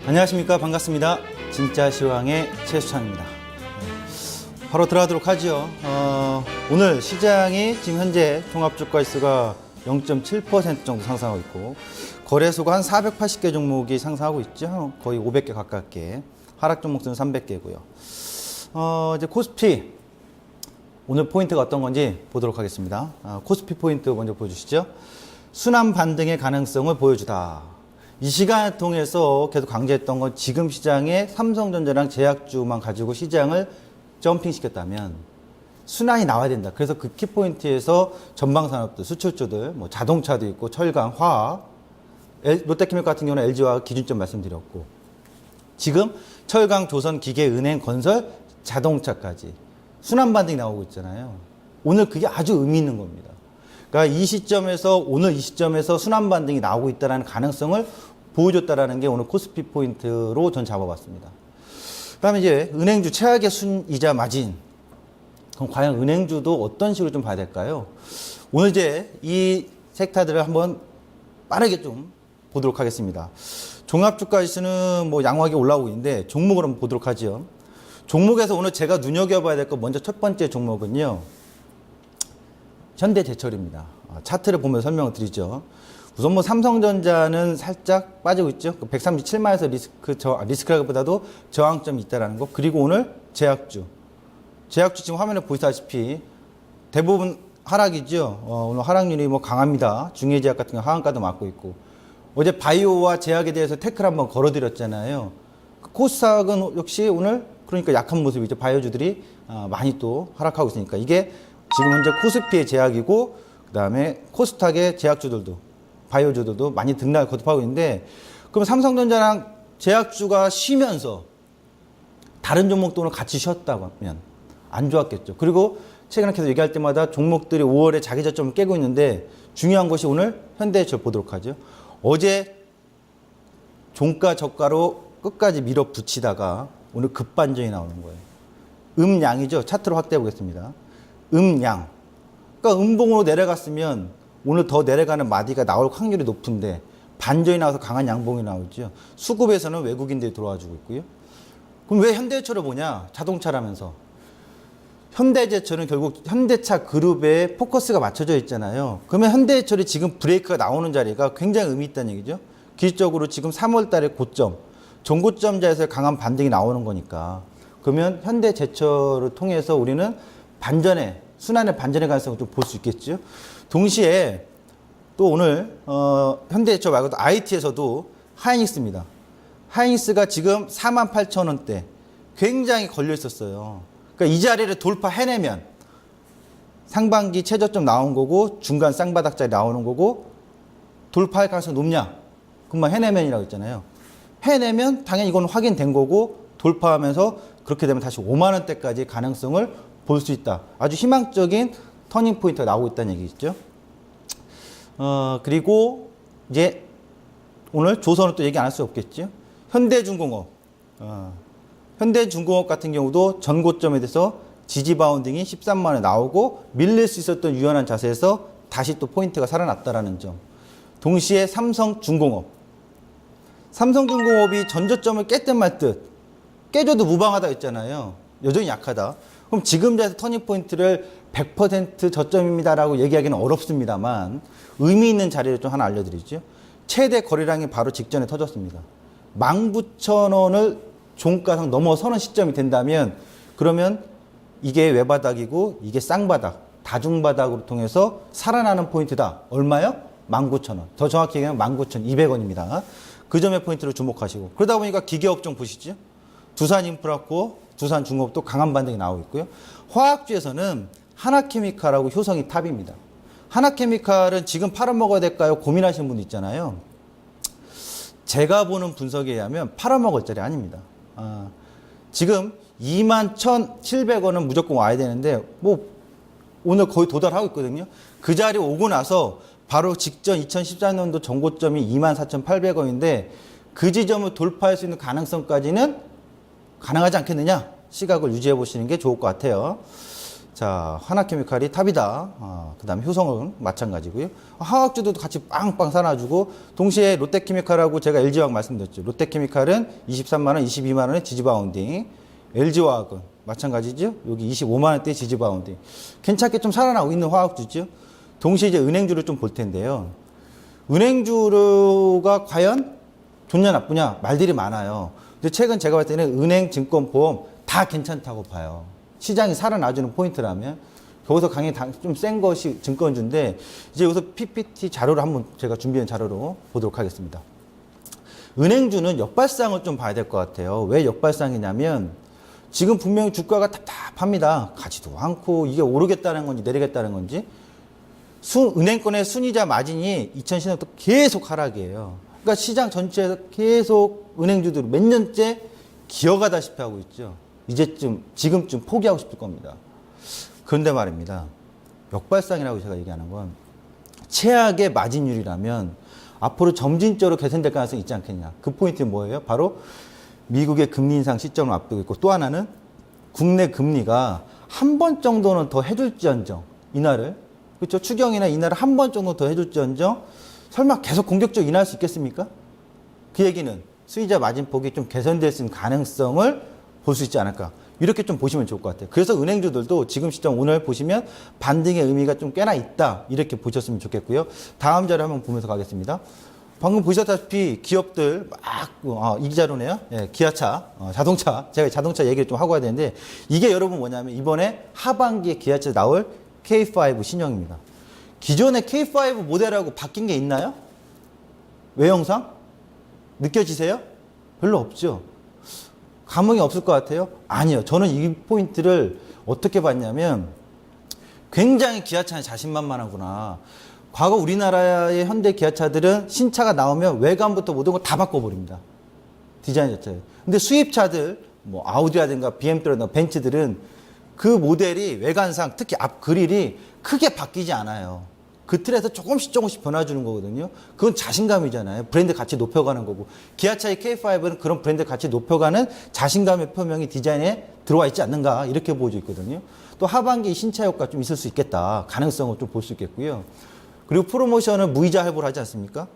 안녕하십니까. 반갑습니다. 진짜 시황의 최수창입니다. 바로 들어가도록 하죠. 오늘 시장이 지금 현재 종합주가지수가 0.7% 정도 상승하고 있고, 거래소가 한 480개 종목이 상승하고 있죠. 거의 500개 가깝게. 하락 종목수는 300개고요. 이제 코스피 오늘 포인트가 어떤 건지 보도록 하겠습니다. 코스피 포인트 먼저 보여주시죠. 순환 반등의 가능성을 보여주다. 이 시간을 통해서 계속 강조했던 건 지금 시장에 삼성전자랑 제약주만 가지고 시장을 점핑시켰다면 순환이 나와야 된다. 그래서 그 키포인트에서 전방산업들, 수출주들, 뭐 자동차도 있고 철강, 화학, 롯데케미칼 같은 경우는 LG화학 기준점 말씀드렸고, 지금 철강, 조선, 기계, 은행, 건설, 자동차까지 순환 반등이 나오고 있잖아요. 오늘 그게 아주 의미 있는 겁니다. 그러니까 이 시점에서, 오늘 이 시점에서 순환 반등이 나오고 있다는 가능성을 보여줬다라는 게 오늘 코스피 포인트로 전 잡아봤습니다. 그 다음에 이제 은행주 최악의 순이자 마진. 그럼 과연 은행주도 어떤 식으로 좀 봐야 될까요? 오늘 이제 이 섹터들을 한번 빠르게 좀 보도록 하겠습니다. 종합주가지수는 뭐 양호하게 올라오고 있는데 종목을 한번 보도록 하죠. 종목에서 오늘 제가 눈여겨봐야 될 거 먼저 첫 번째 종목은요, 현대제철입니다. 차트를 보면서 설명을 드리죠. 우선 뭐 삼성전자는 살짝 빠지고 있죠. 137만에서 리스크라기보다도 저항점이 있다라는 거. 그리고 오늘 제약주 지금 화면에 보시다시피 대부분 하락이죠. 오늘 하락률이 뭐 강합니다. 중해제약 같은 거 하한가도 맞고 있고. 어제 바이오와 제약에 대해서 태클 한번 걸어드렸잖아요. 코스닥은 역시 오늘 그러니까 약한 모습이죠. 바이오주들이 많이 또 하락하고 있으니까 이게 지금 현재 코스피의 제약이고, 그 다음에 코스닥의 제약주들도, 바이오주들도 많이 등락을 거듭하고 있는데, 그럼 삼성전자랑 제약주가 쉬면서 다른 종목도 오늘 같이 쉬었다고 하면 안 좋았겠죠. 그리고 최근에 계속 얘기할 때마다 종목들이 5월에 자기 저점을 깨고 있는데, 중요한 것이 오늘 현대제철 보도록 하죠. 어제 종가 저가로 끝까지 밀어붙이다가 오늘 급반전이 나오는 거예요. 음양이죠. 차트로 확대해 보겠습니다. 음양. 그러니까 음봉으로 내려갔으면 오늘 더 내려가는 마디가 나올 확률이 높은데 반전이 나와서 강한 양봉이 나오죠. 수급에서는 외국인들이 들어와주고 있고요. 그럼 왜 현대제철을 보냐? 자동차라면서. 현대제철은 결국 현대차 그룹에 포커스가 맞춰져 있잖아요. 그러면 현대제철이 지금 브레이크가 나오는 자리가 굉장히 의미 있다는 얘기죠. 기술적으로 지금 3월 달에 고점, 전고점자에서 강한 반등이 나오는 거니까. 그러면 현대제철을 통해서 우리는 순환의 반전의 가능성을 좀 볼 수 있겠죠. 동시에 또 오늘 현대제철 말고도 IT에서도 하이닉스입니다. 하이닉스가 지금 48,000원대 굉장히 걸려 있었어요. 그러니까 이 자리를 돌파해내면 상반기 최저점 나온 거고 중간 쌍바닥짜리 나오는 거고, 돌파할 가능성이 높냐? 그만 해내면이라고 했잖아요. 해내면 당연히 이건 확인된 거고, 돌파하면서 그렇게 되면 다시 5만 원대까지 가능성을 볼 수 있다. 아주 희망적인 터닝 포인트가 나오고 있다는 얘기죠. 그리고 이제 오늘 조선은 또 얘기 안 할 수 없겠죠. 현대중공업. 현대중공업 같은 경우도 전고점에 대해서 지지 바운딩이 13만 원에 나오고 밀릴 수 있었던 유연한 자세에서 다시 또 포인트가 살아났다라는 점. 동시에 삼성중공업이 전저점을 깼든 말듯 깨줘도 무방하다 했잖아요. 여전히 약하다. 그럼 지금 자리에서 터닝 포인트를 100% 저점입니다라고 얘기하기는 어렵습니다만 의미 있는 자리를 좀 하나 알려드리죠. 최대 거래량이 바로 직전에 터졌습니다. 19,000원을 종가상 넘어서는 시점이 된다면, 그러면 이게 외바닥이고 이게 쌍바닥, 다중바닥으로 통해서 살아나는 포인트다. 얼마요? 19,000원. 더 정확히 얘기하면 19,200원입니다. 그 점의 포인트를 주목하시고, 그러다 보니까 기계업종 보시죠. 두산인프라코, 두산중공업도 강한 반등이 나오고 있고요. 화학주에서는 하나케미칼하고 효성이 탑입니다. 하나케미칼은 지금 팔아먹어야 될까요? 고민하시는 분도 있잖아요. 제가 보는 분석에 의하면 팔아먹을 자리 아닙니다. 지금 21,700원은 무조건 와야 되는데 뭐 오늘 거의 도달하고 있거든요. 그 자리 오고 나서 바로 직전 2014년도 전고점이 24,800원인데 그 지점을 돌파할 수 있는 가능성까지는 가능하지 않겠느냐, 시각을 유지해 보시는 게 좋을 것 같아요. 자, 하나케미칼이 탑이다. 그 다음에 효성은 마찬가지고요. 화학주도 같이 빵빵 사놔주고, 동시에 롯데케미칼하고 제가 LG화학 말씀드렸죠. 롯데케미칼은 23만원, 22만원의 지지바운딩. LG화학은 마찬가지죠. 여기 25만원대 지지바운딩. 괜찮게 좀 살아나고 있는 화학주죠. 동시에 이제 은행주를 좀 볼 텐데요. 은행주가 과연 좋냐 나쁘냐 말들이 많아요. 근데 최근 제가 봤을 때는 은행, 증권, 보험 다 괜찮다고 봐요. 시장이 살아나주는 포인트라면. 거기서 강의 좀 센 것이 증권주인데, 이제 여기서 PPT 자료를 한번 제가 준비한 자료로 보도록 하겠습니다. 은행주는 역발상을 좀 봐야 될 것 같아요. 왜 역발상이냐면, 지금 분명히 주가가 답답합니다. 가지도 않고, 이게 오르겠다는 건지 내리겠다는 건지. 은행권의 순이자 마진이 2010년부터 계속 하락이에요. 그러니까 시장 전체에서 계속 은행주들이 몇 년째 기어가다시피 하고 있죠. 지금쯤 포기하고 싶을 겁니다. 그런데 말입니다. 역발상이라고 제가 얘기하는 건, 최악의 마진율이라면 앞으로 점진적으로 개선될 가능성이 있지 않겠냐. 그 포인트는 뭐예요? 바로 미국의 금리 인상 시점을 앞두고 있고, 또 하나는 국내 금리가 한 번 정도는 더 해줄지언정, 인하를, 그렇죠? 추경이나 인하를 한 번 정도 더 해줄지언정, 설마 계속 공격적으로 인하할 수 있겠습니까? 그 얘기는 수익자 마진폭이 좀 개선될 수 있는 가능성을 볼 수 있지 않을까. 이렇게 좀 보시면 좋을 것 같아요. 그래서 은행주들도 지금 시점 오늘 보시면 반등의 의미가 좀 꽤나 있다. 이렇게 보셨으면 좋겠고요. 다음 자료 한번 보면서 가겠습니다. 방금 보셨다시피 기업들 이 자료네요. 예, 기아차, 자동차. 제가 자동차 얘기를 좀 하고 가야 되는데, 이게 여러분 뭐냐면 이번에 하반기에 기아차 나올 K5 신형입니다. 기존의 K5 모델하고 바뀐 게 있나요? 외형상? 느껴지세요? 별로 없죠. 감흥이 없을 것 같아요? 아니요. 저는 이 포인트를 어떻게 봤냐면, 굉장히 기아차는 자신만만하구나. 과거 우리나라의 현대 기아차들은 신차가 나오면 외관부터 모든 걸 다 바꿔버립니다. 디자인 자체를. 근데 수입차들, 뭐 아우디라든가 BMW라든가 벤츠들은 그 모델이 외관상, 특히 앞 그릴이 크게 바뀌지 않아요. 그 틀에서 조금씩 변화 주는 거거든요. 그건 자신감이잖아요. 브랜드 가치 높여가는 거고. 기아차의 K5는 그런 브랜드 가치 높여가는 자신감의 표명이 디자인에 들어와 있지 않는가, 이렇게 보여져 있거든요. 또 하반기 신차 효과 좀 있을 수 있겠다. 가능성을 좀 볼 수 있겠고요. 그리고 프로모션은 무이자 할부를 하지 않습니까?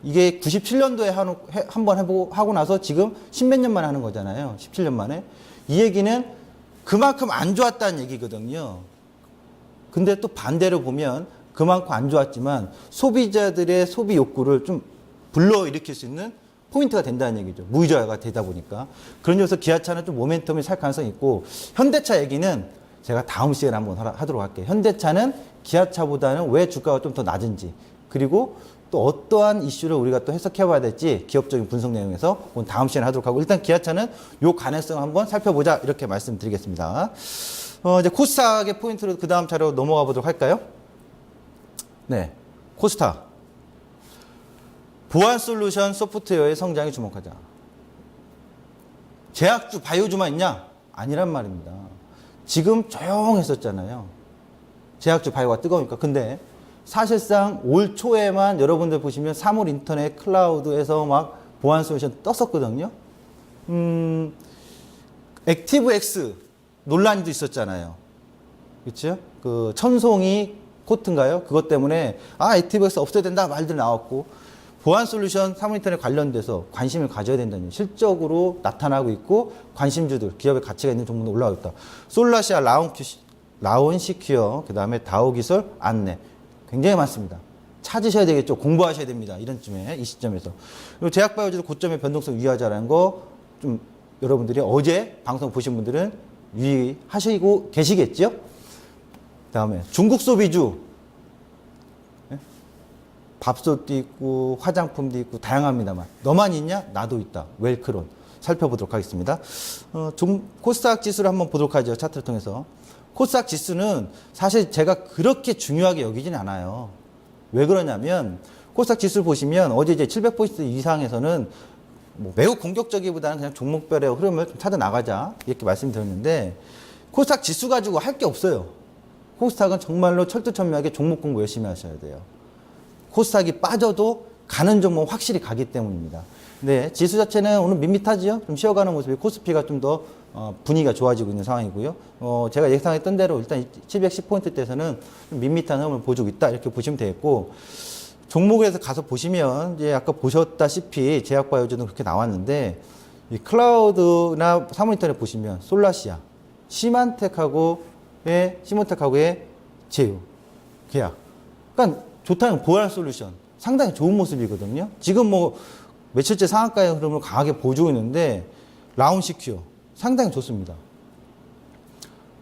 이게 97년도에 한번 하고 나서 지금 10몇 년 만에 하는 거잖아요. 17년 만에. 이 얘기는 그만큼 안 좋았다는 얘기거든요. 근데 또 반대로 보면 그만큼 안 좋았지만 소비자들의 소비 욕구를 좀 불러일으킬 수 있는 포인트가 된다는 얘기죠. 무이자가 되다 보니까. 그런 점에서 기아차는 좀 모멘텀이 살 가능성이 있고, 현대차 얘기는 제가 다음 시간에 한번 하도록 할게요. 현대차는 기아차보다는 왜 주가가 좀 더 낮은지, 그리고 또 어떠한 이슈를 우리가 또 해석해 봐야 될지 기업적인 분석 내용에서 다음 시간에 하도록 하고, 일단 기아차는 요 가능성을 한번 살펴보자, 이렇게 말씀드리겠습니다. 이제 코스닥의 포인트로 그 다음 자료 넘어가 보도록 할까요? 네, 코스닥. 보안솔루션 소프트웨어의 성장에 주목하자. 제약주, 바이오주만 있냐? 아니란 말입니다. 지금 조용했었잖아요. 제약주, 바이오가 뜨거우니까. 근데 사실상 올 초에만 여러분들 보시면 사물 인터넷 클라우드에서 막 보안솔루션 떴었거든요. 액티브엑스 논란도 있었잖아요. 그렇죠? 그 천송이 코트인가요? 그것 때문에 액티브엑스 없애야 된다 말들 나왔고, 보안 솔루션 사무인터넷 관련돼서 관심을 가져야 된다는, 실적으로 나타나고 있고 관심주들, 기업의 가치가 있는 종목도 올라가고 있다. 솔라시아, 라온시큐어, 그 다음에 다오기술, 안내, 굉장히 많습니다. 찾으셔야 되겠죠. 공부하셔야 됩니다. 이런 쯤에, 이 시점에서. 그리고 제약바이오주도 고점의 변동성 유의하자라는 거 좀 여러분들이 어제 방송 보신 분들은 유의하시고 계시겠죠? 그 다음에 중국 소비주, 밥솥도 있고 화장품도 있고 다양합니다만, 너만 있냐? 나도 있다. 웰크론 살펴보도록 하겠습니다. 코스닥 지수를 한번 보도록 하죠. 차트를 통해서. 코스닥 지수는 사실 제가 그렇게 중요하게 여기진 않아요. 왜 그러냐면 코스닥 지수를 보시면 어제 이제 700포인트 이상에서는 뭐 매우 공격적이보다는 그냥 종목별의 흐름을 좀 찾아 나가자, 이렇게 말씀드렸는데, 코스닥 지수 가지고 할 게 없어요. 코스닥은 정말로 철두철미하게 종목 공부 열심히 하셔야 돼요. 코스닥이 빠져도 가는 종목 확실히 가기 때문입니다. 네, 지수 자체는 오늘 밋밋하지요. 좀 쉬어가는 모습이 코스피가 좀 더 분위기가 좋아지고 있는 상황이고요. 제가 예상했던 대로 일단 710포인트대에서는 좀 밋밋한 흐름을 보여주고 있다 이렇게 보시면 되겠고, 종목에서 가서 보시면 이제 아까 보셨다시피 제약바이오주는 그렇게 나왔는데, 이 클라우드나 사모니터를 보시면 솔라시아, 시몬텍하고의 제휴 계약. 그러니까 좋다는 보안 솔루션 상당히 좋은 모습이거든요. 지금 뭐 며칠째 상한가의 흐름을 강하게 보여주고 있는데 라운시큐어 상당히 좋습니다.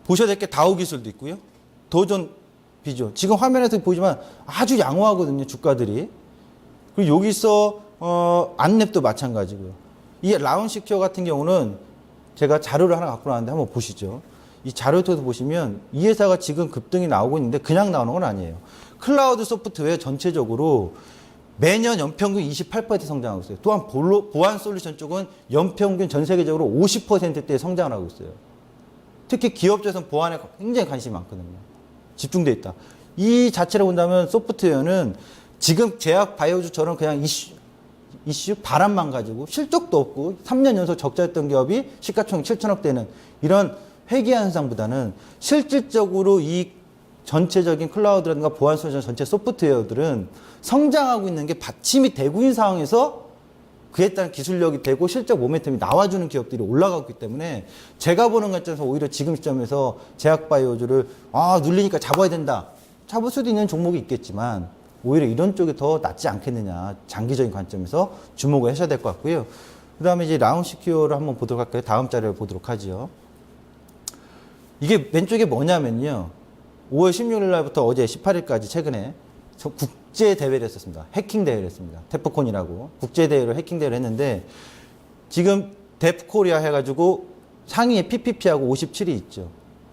보셔야 될 게 다우 기술도 있고요. 도전 비전. 지금 화면에서 보이지만 아주 양호하거든요, 주가들이. 그리고 여기서 안랩도 마찬가지고요. 이 라운시큐어 같은 경우는 제가 자료를 하나 갖고 나왔는데 한번 보시죠. 이 자료를 통해서 보시면 이 회사가 지금 급등이 나오고 있는데 그냥 나오는 건 아니에요. 클라우드 소프트웨어 전체적으로 매년 연평균 28% 성장하고 있어요. 또한 보안 솔루션 쪽은 연평균 전 세계적으로 50%대의 성장을 하고 있어요. 특히 기업에서는 보안에 굉장히 관심이 많거든요. 집중돼 있다. 이 자체를 본다면 소프트웨어는 지금 제약 바이오주처럼 그냥 이슈 바람만 가지고 실적도 없고 3년 연속 적자였던 기업이 시가총액 7천억 되는 이런 회귀 현상보다는 실질적으로 이 전체적인 클라우드라든가 보안 솔루션 전체 소프트웨어들은 성장하고 있는 게 받침이 되고 있는 상황에서 그에 따른 기술력이 되고 실적 모멘텀이 나와주는 기업들이 올라가고 있기 때문에 제가 보는 관점에서 오히려 지금 시점에서 제약바이오주를 눌리니까 잡아야 된다. 잡을 수도 있는 종목이 있겠지만 오히려 이런 쪽이 더 낫지 않겠느냐. 장기적인 관점에서 주목을 하셔야 될 것 같고요. 그 다음에 이제 라운시큐어를 한번 보도록 할까요? 다음 자료를 보도록 하죠. 이게 왼쪽에 뭐냐면요. 5월 16일 날부터 어제 18일까지 최근에 국제 대회를 했었습니다. 해킹 대회를 했습니다. 데프콘이라고 국제 대회로 해킹 대회를 했는데 지금 데프코리아 해가지고 상위에 PPP하고 57이 있죠.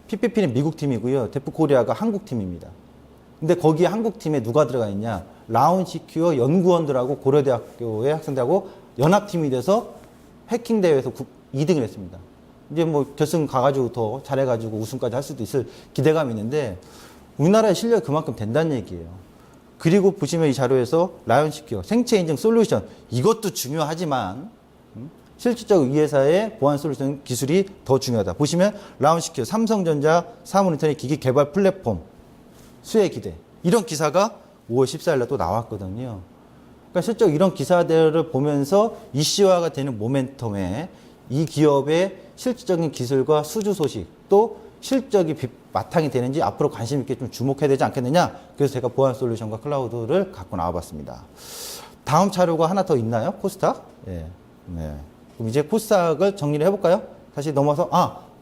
PPP는 미국 팀이고요. 데프코리아가 한국 팀입니다. 근데 거기에 한국 팀에 누가 들어가 있냐? 라운시큐어 연구원들하고 고려대학교의 학생들하고 연합팀이 돼서 해킹 대회에서 2등을 했습니다. 이제 뭐 결승 가가지고 더 잘해가지고 우승까지 할 수도 있을 기대감이 있는데 우리나라의 실력이 그만큼 된다는 얘기예요. 그리고 보시면 이 자료에서 라운시큐어 생체 인증 솔루션 이것도 중요하지만 실질적으로 이 회사의 보안 솔루션 기술이 더 중요하다. 보시면 라운시큐어 삼성전자 사모니터링 기기 개발 플랫폼 수혜 기대 이런 기사가 5월 14일 날 또 나왔거든요. 그러니까 실제로 이런 기사들을 보면서 이슈화가 되는 모멘텀에 이 기업의 실질적인 기술과 수주 소식 또 실적이 바탕이 되는지 앞으로 관심 있게 좀 주목해야 되지 않겠느냐. 그래서 제가 보안 솔루션과 클라우드를 갖고 나와봤습니다. 다음 자료가 하나 더 있나요? 코스닥? 예. 네. 그럼 이제 코스닥을 정리를 해볼까요? 다시 넘어서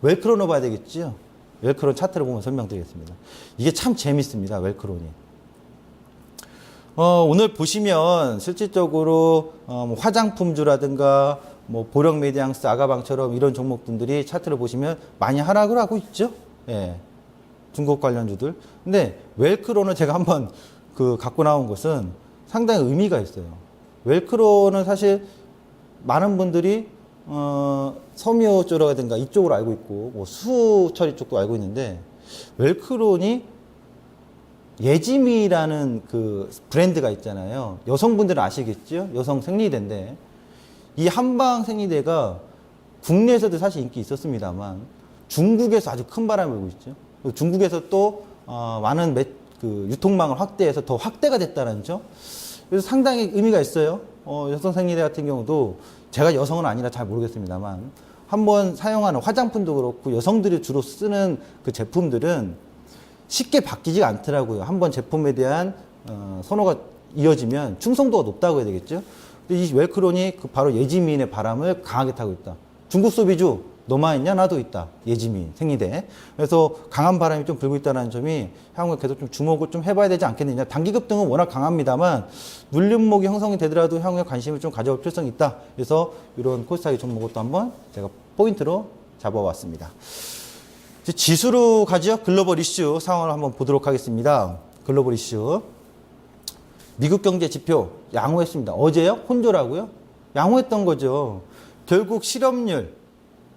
웰크론을 봐야 되겠죠. 웰크론 차트를 보면 설명드리겠습니다. 이게 참 재밌습니다. 웰크론이. 오늘 보시면 실질적으로 화장품주라든가 뭐 보령 메디앙스, 아가방처럼 이런 종목분들이 차트를 보시면 많이 하락을 하고 있죠. 예. 중국 관련주들. 근데 웰크론을 제가 한번 갖고 나온 것은 상당히 의미가 있어요. 웰크론은 사실 많은 분들이 섬유 쪽이라든가 이쪽으로 알고 있고 뭐 수처리 쪽도 알고 있는데 웰크론이 예지미라는 그 브랜드가 있잖아요. 여성분들은 아시겠죠? 여성 생리대인데 이 한방 생리대가 국내에서도 사실 인기 있었습니다만 중국에서 아주 큰 바람을 불고 있죠. 중국에서 또 많은 유통망을 확대해서 더 확대가 됐다는 점. 그래서 상당히 의미가 있어요. 여성 생리대 같은 경우도 제가 여성은 아니라 잘 모르겠습니다만 한번 사용하는 화장품도 그렇고 여성들이 주로 쓰는 그 제품들은 쉽게 바뀌지가 않더라고요. 한번 제품에 대한 선호가 이어지면 충성도가 높다고 해야 되겠죠. 근데 이 웰크론이 바로 예지미인의 바람을 강하게 타고 있다. 중국 소비주 너만 있냐? 나도 있다. 예지미인 생리대. 그래서 강한 바람이 좀 불고 있다는 점이 향후에 계속 좀 주목을 좀 해봐야 되지 않겠느냐. 단기 급등은 워낙 강합니다만 눌림목이 형성이 되더라도 향후에 관심을 좀 가져볼 필요성이 있다. 그래서 이런 코스닥의 종목을 또 한번 제가 포인트로 잡아왔습니다. 지수로 가죠. 글로벌 이슈 상황을 한번 보도록 하겠습니다. 글로벌 이슈. 미국 경제 지표 양호했습니다. 어제요? 혼조라고요? 양호했던 거죠. 결국 실업률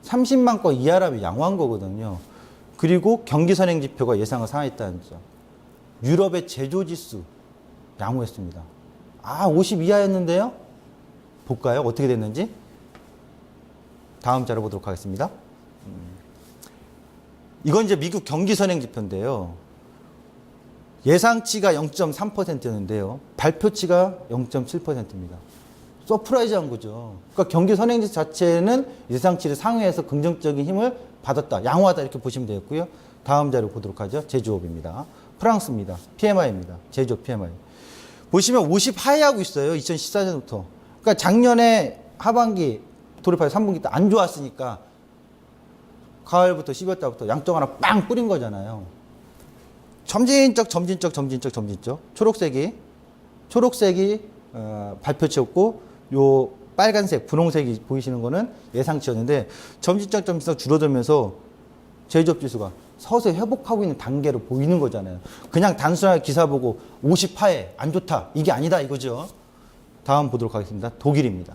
30만 건 이하라면 양호한 거거든요. 그리고 경기 선행 지표가 예상을 상회했다는 점. 유럽의 제조 지수 양호했습니다. 50 이하였는데요? 볼까요? 어떻게 됐는지. 다음 자료 보도록 하겠습니다. 이건 이제 미국 경기 선행 지표인데요. 예상치가 0.3%였는데요. 발표치가 0.7%입니다. 서프라이즈한 거죠. 그러니까 경기 선행지 자체는 예상치를 상회해서 긍정적인 힘을 받았다. 양호하다 이렇게 보시면 되겠고요. 다음 자료 보도록 하죠. 제조업입니다. 프랑스입니다. PMI입니다. 제조업 PMI. 보시면 50 하회하고 있어요. 2014년부터. 그러니까 작년에 하반기 돌입해서 3분기 때 안 좋았으니까 가을부터 12월 달부터 양쪽 하나 빵 뿌린 거잖아요. 점진적 초록색이 발표치였고 요 빨간색 분홍색이 보이시는 거는 예상치였는데 점진적 줄어들면서 제조업 지수가 서서히 회복하고 있는 단계로 보이는 거잖아요. 그냥 단순하게 기사 보고 50하에 안 좋다 이게 아니다 이거죠. 다음 보도록 하겠습니다. 독일입니다.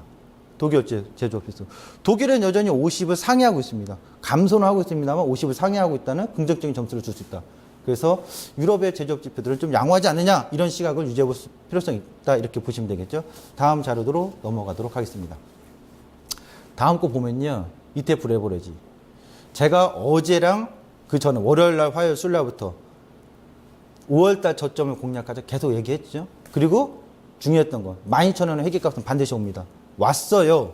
독일 제조업 지수. 독일은 여전히 50을 상회하고 있습니다. 감소는 하고 있습니다만 50을 상회하고 있다는 긍정적인 점수를 줄 수 있다. 그래서 유럽의 제조업 지표들을 좀 양호하지 않느냐 이런 시각을 유지해 볼 필요성이 있다 이렇게 보시면 되겠죠. 다음 자료로 넘어가도록 하겠습니다. 다음 거 보면요. ETF 레버리지. 제가 어제랑 그 전에 월요일날 화요일 수요일날부터 5월달 저점을 공략하자 계속 얘기했죠. 그리고 중요했던 건 12,000원의 회계값은 반드시 옵니다. 왔어요.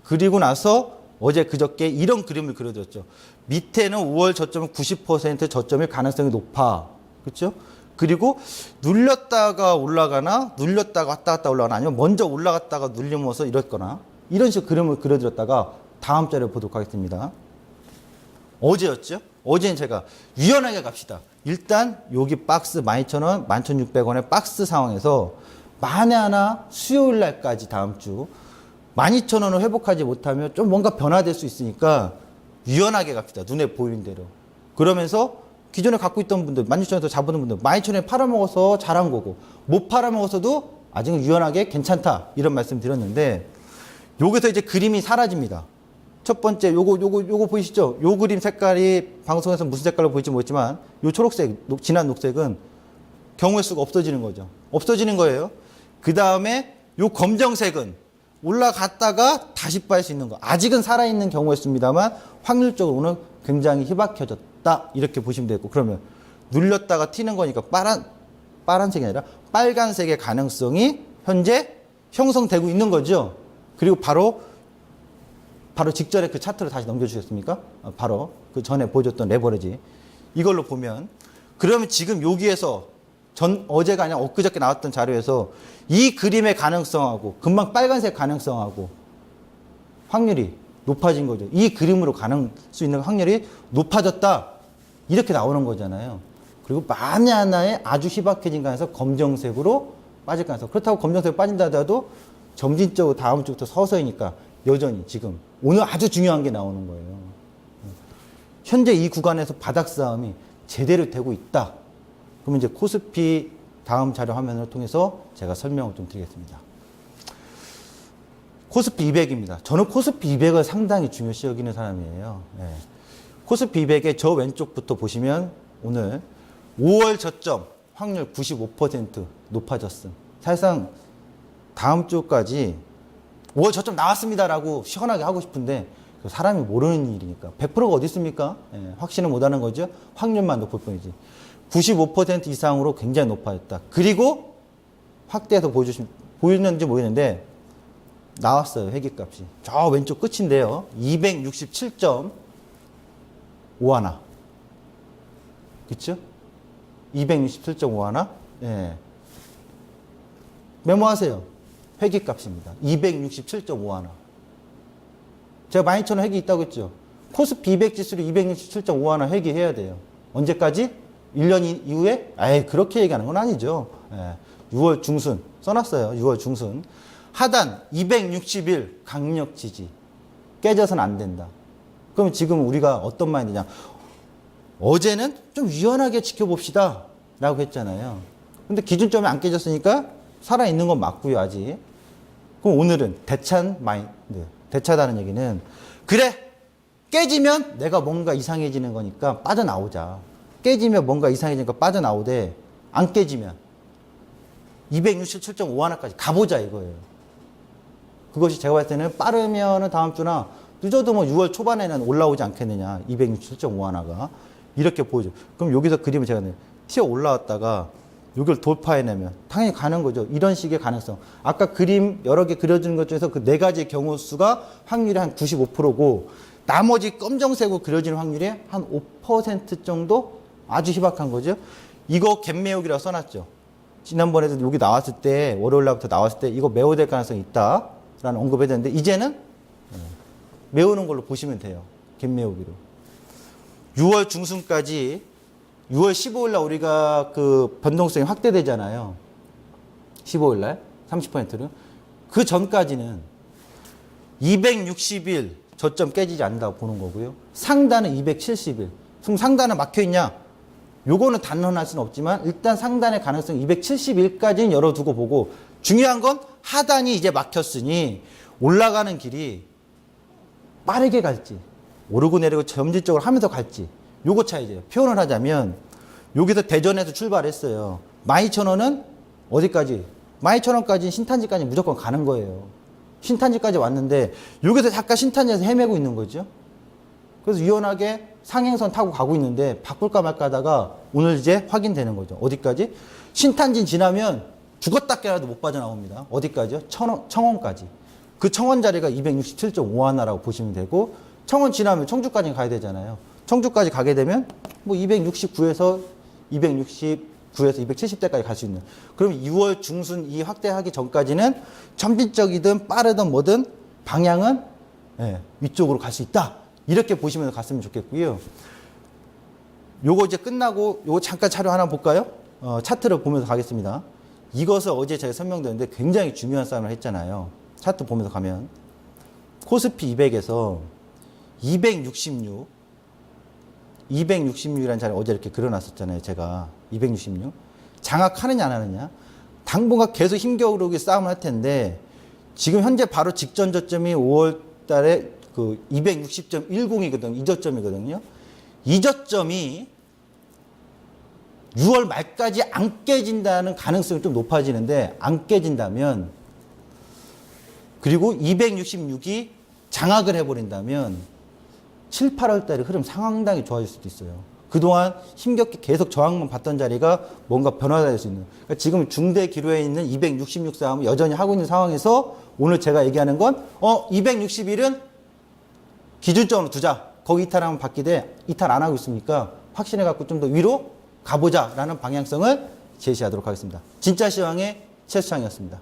그리고 나서 어제 그저께 이런 그림을 그려드렸죠. 밑에는 5월 저점은 90% 저점일 가능성이 높아. 그렇죠? 그리고 눌렸다가 올라가나 눌렸다가 왔다 갔다 올라가나 아니면 먼저 올라갔다가 눌리면서 이랬거나 이런 식으로 그림을 그려드렸다가 다음 자료 보도록 하겠습니다. 어제였죠? 어제는 제가 유연하게 갑시다. 일단 여기 박스 12,000원, 11,600원의 박스 상황에서 만에 하나 수요일 날까지 다음 주 12,000원을 회복하지 못하면 좀 뭔가 변화될 수 있으니까 유연하게 갑시다. 눈에 보이는 대로. 그러면서 기존에 갖고 있던 분들, 16,000원에서 잡은 분들, 12,000원에 팔아먹어서 잘한 거고, 못 팔아먹어서도 아직은 유연하게 괜찮다. 이런 말씀 드렸는데, 여기서 이제 그림이 사라집니다. 첫 번째, 요거 보이시죠? 요 그림 색깔이 방송에서 무슨 색깔로 보일지 모르겠지만, 요 초록색, 진한 녹색은 경우의 수가 없어지는 거죠. 없어지는 거예요. 그 다음에 요 검정색은 올라갔다가 다시 빠질 수 있는 거. 아직은 살아있는 경우의 수입니다만 확률적으로는 굉장히 희박해졌다. 이렇게 보시면 되고 그러면 눌렸다가 튀는 거니까 파란색이 아니라 빨간색의 가능성이 현재 형성되고 있는 거죠. 그리고 바로 직전에 그 차트를 다시 넘겨주셨습니까? 바로 그 전에 보여줬던 레버리지. 이걸로 보면 그러면 지금 여기에서 어제가 아니라 엊그저께 나왔던 자료에서 이 그림의 가능성하고 금방 빨간색 가능성하고 확률이 높아진 거죠. 이 그림으로 가는 수 있는 확률이 높아졌다. 이렇게 나오는 거잖아요. 그리고 만에 하나의 아주 희박해진 가능성 검정색으로 빠질 가능성. 그렇다고 검정색으로 빠진다 하더라도 점진적으로 다음 주부터 서서히니까 여전히 지금 오늘 아주 중요한 게 나오는 거예요. 현재 이 구간에서 바닥 싸움이 제대로 되고 있다. 그러면 이제 코스피 다음 자료 화면을 통해서 제가 설명을 좀 드리겠습니다. 코스피 200입니다. 저는 코스피 200을 상당히 중요시 여기는 사람이에요. 네. 코스피 200의 저 왼쪽부터 보시면 오늘 5월 저점 확률 95% 높아졌음. 사실상 다음 주까지 5월 저점 나왔습니다라고 시원하게 하고 싶은데 사람이 모르는 일이니까 100%가 어디 있습니까? 네. 확신을 못하는 거죠. 확률만 높을 뿐이지. 95% 이상으로 굉장히 높아졌다. 그리고 확대해서 보이는지 모르겠는데 나왔어요. 회계값이. 저 왼쪽 끝인데요. 267.51. 그쵸? 267.51. 예. 메모하세요. 회계값입니다. 267.51. 제가 12,000원 회계 있다고 했죠. 코스피 200 지수로 267.51 회계해야 돼요. 언제까지? 1년 이후에? 에이, 그렇게 얘기하는 건 아니죠. 예, 6월 중순 써놨어요. 6월 중순. 하단 261 강력 지지. 깨져서는 안 된다. 그럼 지금 우리가 어떤 마인드냐. 어제는 좀 유연하게 지켜봅시다. 라고 했잖아요. 근데 기준점이 안 깨졌으니까 살아있는 건 맞고요, 아직. 그럼 오늘은 대찬 마인드. 대차다는 얘기는 그래! 깨지면 내가 뭔가 이상해지는 거니까 빠져나오자. 깨지면 뭔가 이상해지니까 빠져나오되 안 깨지면 267.51까지 가보자 이거예요. 그것이 제가 봤을 때는 빠르면은 다음 주나 늦어도 뭐 6월 초반에는 올라오지 않겠느냐. 267.5하나가. 이렇게 보이죠. 그럼 여기서 그림을 제가 튀어 올라왔다가 이걸 돌파해내면 당연히 가는 거죠. 이런 식의 가능성. 아까 그림 여러 개 그려주는 것 중에서 그 네 가지의 경우 수가 확률이 한 95%고 나머지 검정색으로 그려지는 확률이 한 5% 정도 아주 희박한 거죠. 이거 갭 메우기라고 써놨죠. 지난번에도 여기 나왔을 때 월요일 날부터 나왔을 때 이거 메워야 될 가능성이 있다라는 언급을 했는데 이제는 메우는 걸로 보시면 돼요. 갭 메우기로. 6월 중순까지 6월 15일 날 우리가 그 변동성이 확대되잖아요. 15일 날 30%를. 그 전까지는 260일 저점 깨지지 않는다고 보는 거고요. 상단은 270일. 그럼 상단은 막혀 있냐? 요거는 단언할 수는 없지만 일단 상단의 가능성 270일까지는 열어두고 보고 중요한 건 하단이 이제 막혔으니 올라가는 길이 빠르게 갈지 오르고 내리고 점진적으로 하면서 갈지 요거 차이죠. 표현을 하자면 여기서 대전에서 출발했어요. 12,000원은 어디까지? 12,000원까지 신탄지까지 무조건 가는 거예요. 신탄지까지 왔는데 여기서 잠깐 신탄지에서 헤매고 있는 거죠. 그래서 유연하게 상행선 타고 가고 있는데 바꿀까 말까 하다가 오늘 이제 확인되는 거죠. 어디까지? 신탄진 지나면 죽었다 깨라도 못 빠져나옵니다. 어디까지요? 청원까지. 그 청원 자리가 267.5하나라고 보시면 되고 청원 지나면 청주까지 가야 되잖아요. 청주까지 가게 되면 뭐 269에서 270대까지 갈 수 있는. 그럼 6월 중순 이 확대하기 전까지는 점진적이든 빠르든 뭐든 방향은 위쪽으로 갈 수 있다. 이렇게 보시면서 갔으면 좋겠고요. 요거 이제 끝나고 요거 잠깐 자료 하나 볼까요? 차트를 보면서 가겠습니다. 이것을 어제 제가 설명드렸는데 굉장히 중요한 싸움을 했잖아요. 차트 보면서 가면 코스피 200에서 266이라는 자리 어제 이렇게 그려놨었잖아요. 제가 266 장악하느냐 안 하느냐 당분간 계속 힘겨루기 싸움을 할 텐데 지금 현재 바로 직전 저점이 5월 달에 그 260.10이거든요. 이 저점이거든요. 이 저점이 6월 말까지 안 깨진다는 가능성이 좀 높아지는데 안 깨진다면 그리고 266이 장악을 해버린다면 7, 8월 달에 흐름 상당히 좋아질 수도 있어요. 그동안 힘겹게 계속 저항만 받던 자리가 뭔가 변화가 될 수 있는. 그러니까 지금 중대 기로에 있는 266 싸움을 여전히 하고 있는 상황에서 오늘 제가 얘기하는 건 261은 기준점으로 두자. 거기 이탈하면 바뀌되 이탈 안 하고 있으니까 확신해 갖고 좀 더 위로 가보자라는 방향성을 제시하도록 하겠습니다. 진짜 시황의 최수창이었습니다.